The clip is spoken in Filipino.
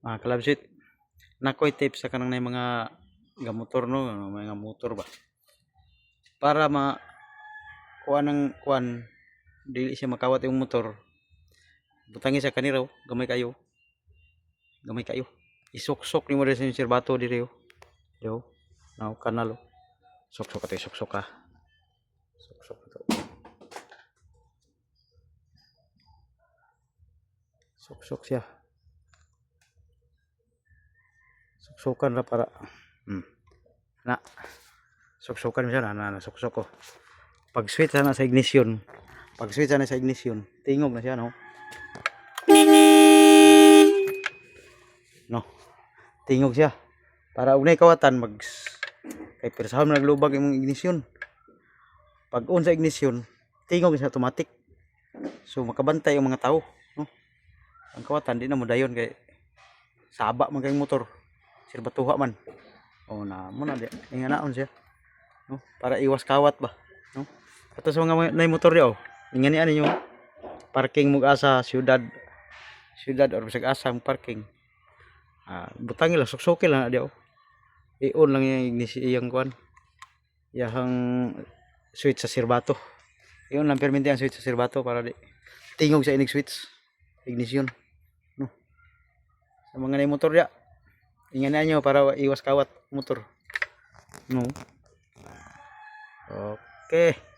Kalabsit, nakoy tips sa kanang mga gamotor no, mga motor ba. Para kuan ng kuan dili siya makawat yung motor. Butangi sa kanira gamay kayo. Gamay kayo. Isuksok nimo sa serbato diri yo. Now kanal. Sok-sok ate, sok-sok ka. Sok-sok ito. Sok-sok siya. Sok-sokan ra para na sok-sokan siya na sok-sok ko. Pag switch na sa ignition. Pag switch na sa ignition, tingog na siya no. No. Tingog siya. Para unay kawatan kay persahon naglubag imong ignition. Pag on sa ignition, tingog siya automatic. So makabantay ang mga tao, no. Ang kawatan di na mo dayon kay saba man kay motor. Sirbatuha man. O na mo na di inganaon siya. No, para iwas kawat ba, no. Ato sa mga nay motor diyo, ingani ninyo parking mo asa syudad or bisag asa ang parking. Butangi lang suksukin lang diyo. I-on lang yung kuan. Yang switch sa serbato. I-on lang permente ang switch sa serbato para di tingog sa inig switch ignition, no. Sa mga nay motor diya, ingani nyo para iwas kawat motor, no. Okay.